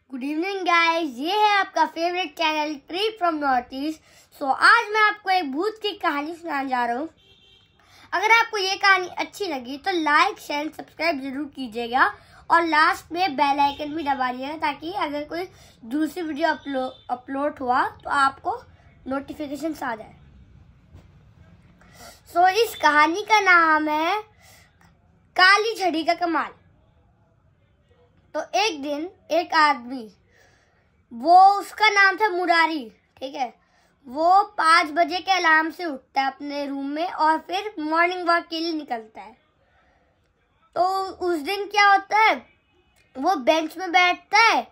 Good evening guys, ये है आपका favourite channel trip from north east. So आज मैं आपको एक भूत की कहानी सुनाने जा रहा हूँ। अगर आपको ये कहानी अच्छी लगी तो लाइक शेयर सब्सक्राइब जरूर कीजिएगा और लास्ट में बेल आइकन भी दबाइएगा ताकि अगर कोई दूसरी वीडियो अपलोड हुआ तो आपको नोटिफिकेशन आ जाए। सो इस कहानी का नाम है काली छड़ी का कमाल। तो एक दिन एक आदमी, उसका नाम था मुरारी, ठीक है। वो 5 बजे के अलार्म से उठता है अपने रूम में और फिर मॉर्निंग वॉक के लिए निकलता है। तो उस दिन क्या होता है, वो बेंच में बैठता है,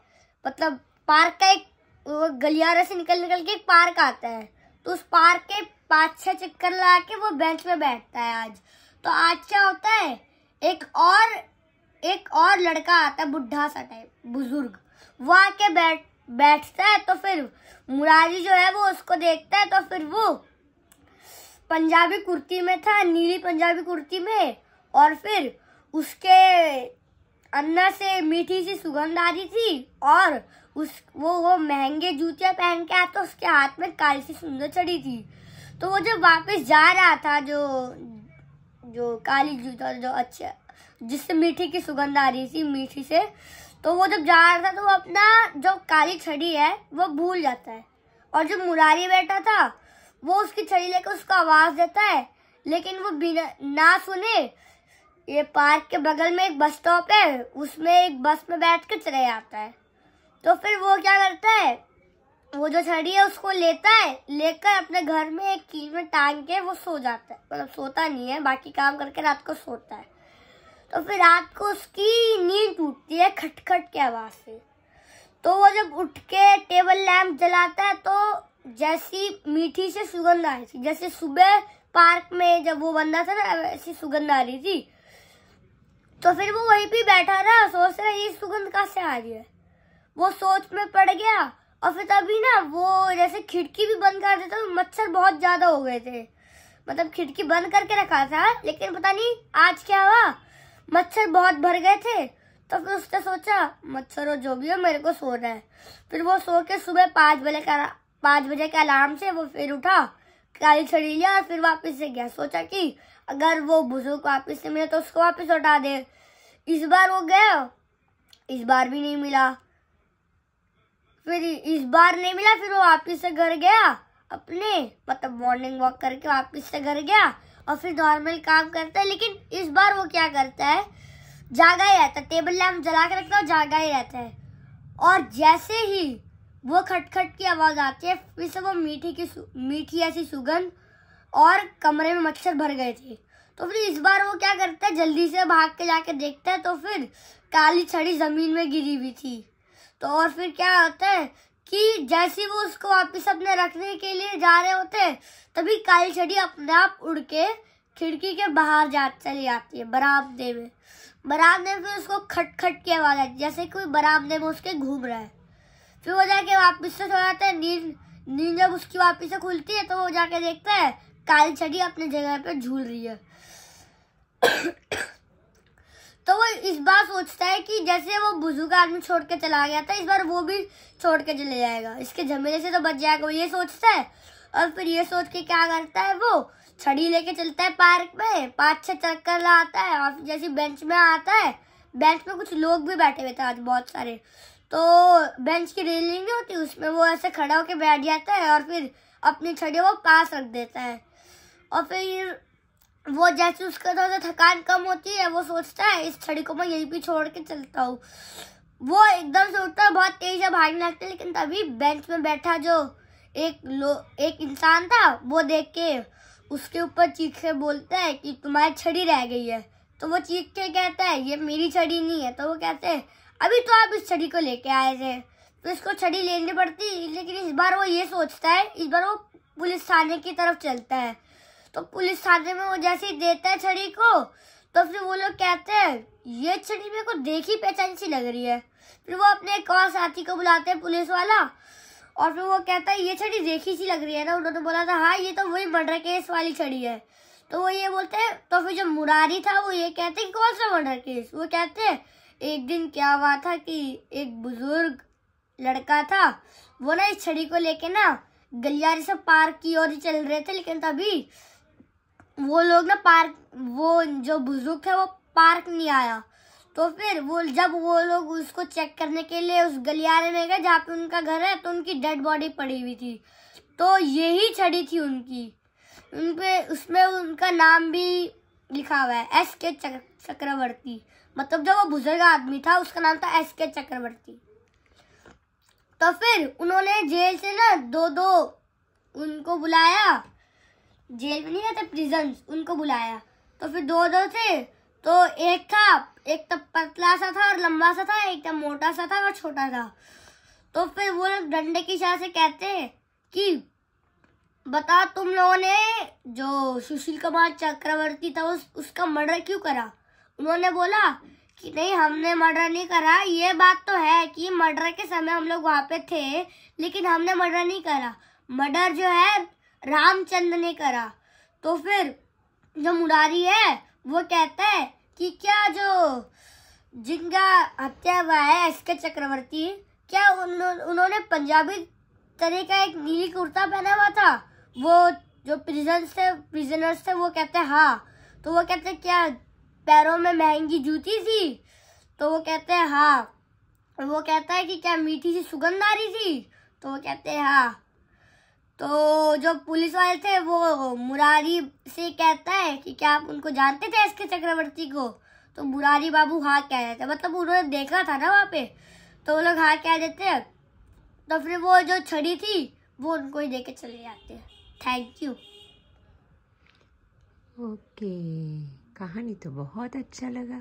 मतलब पार्क का एक गलियारे से निकल के एक पार्क आता है। तो उस पार्क के 5-6 चक्कर लगा के वो बेंच में बैठता है। आज क्या होता है, एक और लड़का आता है, बुढ़ा सा टाइप बुजुर्ग, वो आके बैठता है। तो फिर मुरारी जो है वो उसको देखता है। तो फिर वो पंजाबी कुर्ती में था, नीली पंजाबी कुर्ती में, और फिर उसके अंदर से मीठी सी सुगंध आ रही थी और वो महंगे जूते पहन के आया। तो उसके हाथ में काली सी सुंदर छड़ी थी। तो वो जब वापस जा रहा था, जो काली जूता जो अच्छा जिससे मीठी की सुगंध आ रही थी, मीठी से, तो वो जब जा रहा था तो वो अपना जो काली छड़ी है वो भूल जाता है। और जो मुरारी बैठा था वो उसकी छड़ी लेकर उसको आवाज देता है, लेकिन वो बिना ना सुने ये पार्क के बगल में एक बस स्टॉप है, उसमें एक बस में बैठ के चले जाता है। तो फिर वो क्या करता है, वो जो छड़ी है उसको लेकर अपने घर में एक कील में टांग के वो सो जाता है। मतलब सोता नहीं है, बाकी काम करके रात को सोता है। तो फिर रात को उसकी नींद टूटती है खटखट की आवाज से। तो वो जब उठ के टेबल लैंप जलाता है तो जैसी मीठी से सुगंध आ रही थी, जैसे सुबह पार्क में जब वो बंदा था ना, वैसी सुगंध आ रही थी। तो फिर वो वहीं पे बैठा रहा, सोच रहा ये सुगंध कहाँ से आ रही है। वो सोच में पड़ गया और फिर तभी ना वो जैसे खिड़की भी बंद कर देता, तो मच्छर बहुत ज्यादा हो गए थे। मतलब खिड़की बंद करके रखा था, लेकिन पता नहीं आज क्या हुआ, मच्छर बहुत भर गए थे। तो फिर उसने सोचा मच्छर हो जो भी हो, मेरे को सोना है। फिर वो सो के सुबह 5 बजे के अलार्म से वो फिर उठा, काली छड़ी लिया और फिर वापस से गया। सोचा कि अगर वो बुजुर्ग वापस से मिले तो उसको वापस उठा दे। इस बार वो गया, इस बार भी नहीं मिला। फिर इस बार नहीं मिला, फिर वो वापस से घर गया अपने, मतलब मॉर्निंग वॉक करके वापस से घर गया और फिर नॉर्मल काम करता है। लेकिन इस बार वो क्या करता है, जागा ही रहता है, टेबल लैंप जला के रखता है और जागा ही रहता है। और जैसे ही वो खटखट की आवाज आती है, फिर से वो मीठी ऐसी सुगंध, और कमरे में मच्छर भर गए थे। तो फिर इस बार वो क्या करता है, जल्दी से भाग के जाके देखता है तो फिर काली छड़ी जमीन में गिरी हुई थी। तो और फिर क्या होता है कि जैसे वो उसको वापस अपने रखने के लिए जा रहे होते हैं, तभी काली छड़ी अपने आप उड़ के खिड़की के बाहर चली जाती है, बरामदे में। फिर उसको खटखट की आवाज आती है, जैसे कोई बरामदे में उसके घूम रहा है। फिर वो जाके वापस से सो जाता है। नींद जब उसकी वापस से खुलती है तो वो जाके देखता है काली छड़ी अपनी जगह पे झूल रही है। तो वो इस बार सोचता है कि जैसे वो बुजुर्ग आदमी छोड़ के चला गया था, इस बार वो भी छोड़ के चले जाएगा, इसके झमेले से तो बच जाएगा, वो ये सोचता है। और फिर ये सोच के क्या करता है, वो छड़ी लेके चलता है पार्क में, 5-6 चक्कर लगाता है और जैसे बेंच में आता है, बेंच में कुछ लोग भी बैठे हुए थे आज बहुत सारे। तो बेंच की रेलिंग नहीं होती, उसमें वो ऐसे खड़ा होके बैठ जाता है और फिर अपनी छड़ी वो पास रख देता है। और फिर वो जैसे उसका थोड़ा थकान कम होती है, वो सोचता है इस छड़ी को मैं यहीं पे छोड़ के चलता हूँ। वो एकदम से उठता है, बहुत तेज से भागने लगता है, लेकिन तभी बेंच में बैठा जो एक इंसान था, वो देख के उसके ऊपर चीख के बोलता है कि तुम्हारी छड़ी रह गई है। तो वो चीख के कहता है ये मेरी छड़ी नहीं है। तो वो कहते हैं अभी तो आप इस छड़ी को लेके आए थे। तो इसको छड़ी लेनी पड़ती, लेकिन इस बार वो ये सोचता है, इस बार वो पुलिस थाने की तरफ चलता है। तो पुलिस थाने में वो जैसे ही देता है छड़ी को, तो फिर वो लोग कहते हैं ये छड़ी मेरे को देखी पहचानी सी लग रही है। फिर वो अपने एक और साथी को बुलाते हैं, पुलिस वाला, और फिर वो कहता है ये छड़ी देखी सी लग रही है ना, उन्होंने बोला था हाँ ये तो वही मर्डर केस वाली छड़ी है। तो वो ये बोलते हैं। तो फिर जो मुरारी था वो ये कहते हैं कौन सा मर्डर केस। वो कहते हैं एक दिन क्या हुआ था कि एक बुजुर्ग लड़का था वो ना इस छड़ी को लेके ना गलियारे से पार्क की ओर चल रहे थे, लेकिन तभी वो लोग ना वो जो बुजुर्ग है वो पार्क नहीं आया। तो फिर जब वो लोग उसको चेक करने के लिए उस गलियारे में गए जहाँ पे उनका घर है, तो उनकी डेड बॉडी पड़ी हुई थी। तो यही छड़ी थी उनकी, उनपे उसमें उनका नाम भी लिखा हुआ है, एस.के. चक्रवर्ती। मतलब जो वो बुजुर्ग आदमी था उसका नाम था एस.के. चक्रवर्ती। तो फिर उन्होंने जेल से ना दो उनको बुलाया, जेल में नहीं रहते प्रिजन, उनको बुलाया। तो फिर दो थे, तो एक तो पतला सा था और लंबा सा था, एक तो मोटा सा था और छोटा था। तो फिर वो लोग डंडे की इशारे से कहते हैं कि बता तुम लोगों ने जो सुशील कुमार चक्रवर्ती था उसका मर्डर क्यों करा। उन्होंने बोला कि नहीं, हमने मर्डर नहीं करा। ये बात तो है कि मर्डर के समय हम लोग वहां पे थे, लेकिन हमने मर्डर नहीं करा। मर्डर जो है रामचंद्र ने करा। तो फिर जो मुरारी है वो कहता है कि क्या जो जिनका हत्या हुआ है एस.के. चक्रवर्ती, क्या उन्होंने पंजाबी तरह का एक नीली कुर्ता पहना हुआ था। वो जो प्रिजनर्स थे वो कहते हैं हाँ। तो वो कहते हैं क्या पैरों में महंगी जूती थी। तो वो कहते हैं हाँ। वो कहता है कि क्या मीठी सी सुगंध आ रही थी। तो वो कहते हैं हाँ। तो जो पुलिस वाले थे वो मुरारी से कहता है कि क्या आप उनको जानते थे एस.के. चक्रवर्ती को। तो मुरारी बाबू हाँ कह देते, मतलब उन्होंने देखा था ना वहाँ पे, तो वो लोग हाँ कह देते हैं। तो फिर वो जो छड़ी थी वो उनको ही देके चले जाते हैं। Thank you. ओके, कहानी तो बहुत अच्छा लगा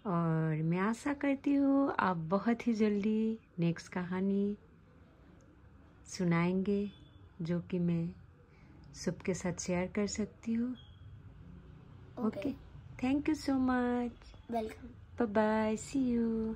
और मैं आशा करती हूँ आप बहुत ही जल्दी नेक्स्ट कहानी सुनाएंगे, जो कि मैं सबके साथ शेयर कर सकती हूँ। Okay, thank you so much. Welcome. Bye bye, see you.